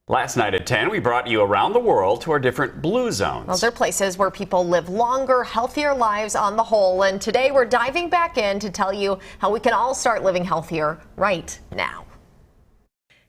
Last night at 10, we brought you around the world to our different blue zones. Those are places where people live longer, healthier lives on the whole. And today we're diving back in to tell you how we can all start living healthier right now.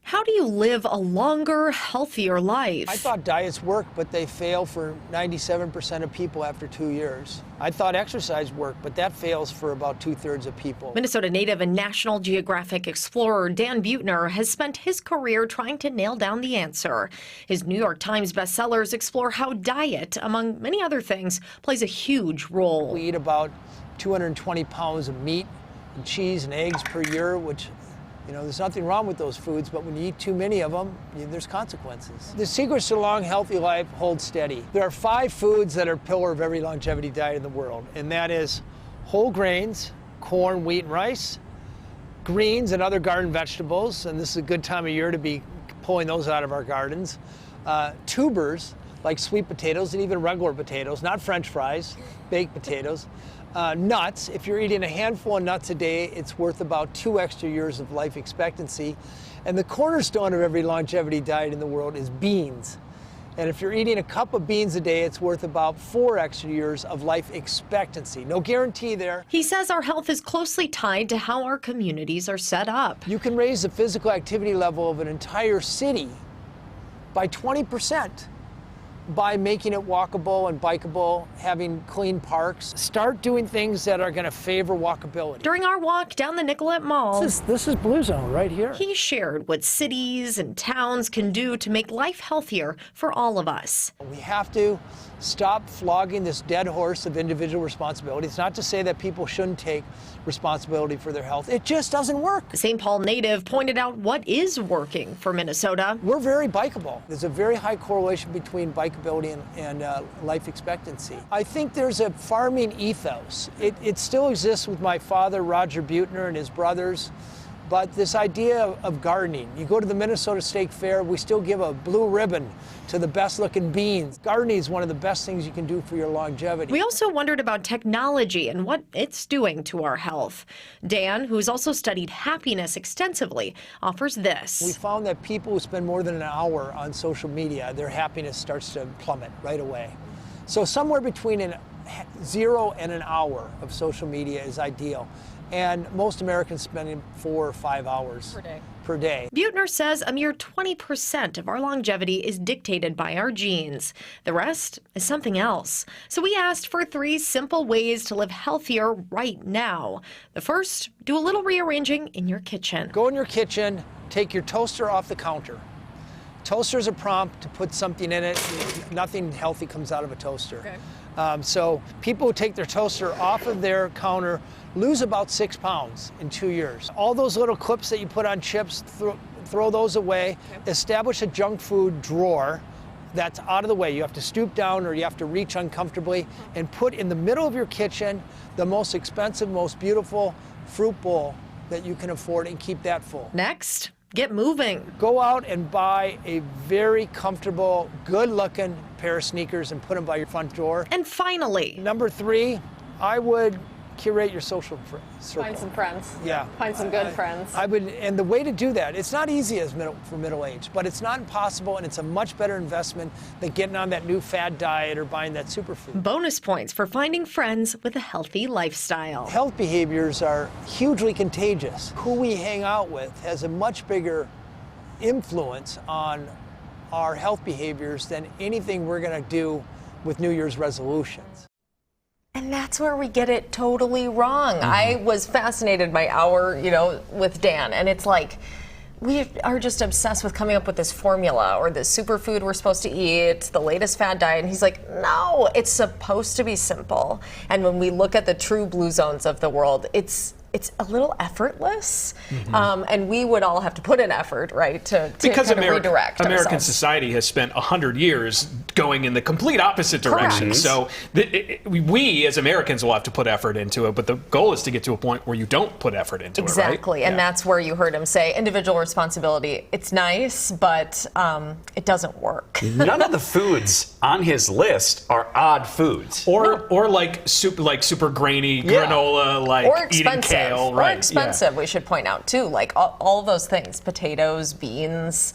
How do you live a longer, healthier life? I thought diets work, but they fail for 97% of people after 2 years. I thought exercise worked, but that fails for about 2/3 of people. Minnesota native and National Geographic explorer Dan Buettner has spent his career trying to nail down the answer. His New York Times bestsellers explore how diet, among many other things, plays a huge role. We eat about 220 pounds of meat and cheese and eggs per year, which there's nothing wrong with those foods, but when you eat too many of them, there's consequences. The secrets to a long, healthy life hold steady. There are 5 foods that are a pillar of every longevity diet in the world, and that is whole grains, corn, wheat, and rice, greens and other garden vegetables, and this is a good time of year to be pulling those out of our gardens, tubers, like sweet potatoes and even regular potatoes, not French fries, baked potatoes. Nuts, if you're eating a handful of nuts a day, it's worth about 2 extra years of life expectancy. And the cornerstone of every longevity diet in the world is beans. And if you're eating a cup of beans a day, it's worth about 4 extra years of life expectancy. No guarantee there. He says our health is closely tied to how our communities are set up. You can raise the physical activity level of an entire city by 20%. By making it walkable and bikeable, having clean parks. Start doing things that are going to favor walkability. During our walk down the Nicollet Mall, this is Blue Zone right here. He shared what cities and towns can do to make life healthier for all of us. We have to stop flogging this dead horse of individual responsibility. It's not to say that people shouldn't take responsibility for their health. It just doesn't work. The St. Paul native pointed out what is working for Minnesota. We're very bikeable. There's a very high correlation between bikeability and life expectancy. I think there's a farming ethos. It still exists with my father, Roger Buettner, and his brothers. But this idea of gardening, you go to the Minnesota State Fair, we still give a blue ribbon to the best looking beans. Gardening is one of the best things you can do for your longevity. We also wondered about technology and what it's doing to our health. Dan, who's also studied happiness extensively, offers this. We found that people who spend more than an hour on social media, their happiness starts to plummet right away. So somewhere between 0 and an hour of social media is ideal. And most Americans spending 4 or 5 hours per day. Buettner says a mere 20% of our longevity is dictated by our genes. The rest is something else. So we asked for 3 simple ways to live healthier right now. The first, do a little rearranging in your kitchen. Go in your kitchen, take your toaster off the counter. Toaster is a prompt to put something in it. Nothing healthy comes out of a toaster. Okay. So people who take their toaster off of their counter lose about 6 pounds in 2 years. All those little clips that you put on chips, throw those away. Okay. Establish a junk food drawer that's out of the way. You have to stoop down or you have to reach uncomfortably and put in the middle of your kitchen the most expensive, most beautiful fruit bowl that you can afford and keep that full. Next, get moving. Go out and buy a very comfortable, good-looking pair of sneakers and put them by your front door. And finally, number 3, I would curate your social circle. Find some friends. Yeah. Find some good friends. And the way to do that, it's not easy for middle age, but it's not impossible, and it's a much better investment than getting on that new fad diet or buying that superfood. Bonus points for finding friends with a healthy lifestyle. Health behaviors are hugely contagious. Who we hang out with has a much bigger influence on our health behaviors than anything we're going to do with New Year's resolutions. And that's where we get it totally wrong. I was fascinated by our, with Dan, and it's like, we are just obsessed with coming up with this formula or this superfood we're supposed to eat, the latest fad diet. And he's like, no, it's supposed to be simple. And when we look at the true blue zones of the world, it's a little effortless, and we would all have to put in effort, right, to because kind of redirect American ourselves. society has spent 100 years going in the complete opposite direction. Correct. So we as Americans will have to put effort into it, but the goal is to get to a point where you don't put effort into it, right? Exactly, and that's where you heard him say individual responsibility. It's nice, but it doesn't work. None of the foods on his list are odd foods. Or like super grainy granola, like or eating expensive. kale, right, or expensive, we should point out, too. Like, all those things, potatoes, beans,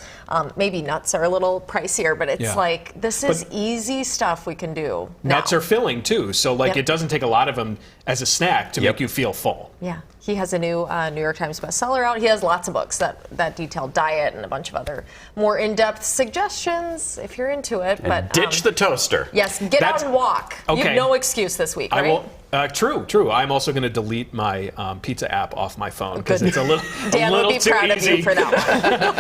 maybe nuts are a little pricier, but it's like, this is easy stuff we can do now. Nuts are filling, too, so, like, it doesn't take a lot of them as a snack to make you feel full. Yeah. He has a new New York Times bestseller out. He has lots of books that detail diet and a bunch of other more in-depth suggestions if you're into it. But ditch the toaster. Yes, get out and walk. Okay. You have no excuse this week, right? I will. True. I'm also going to delete my pizza app off my phone because it's a little Dan a little will be too proud easy. of you for that one.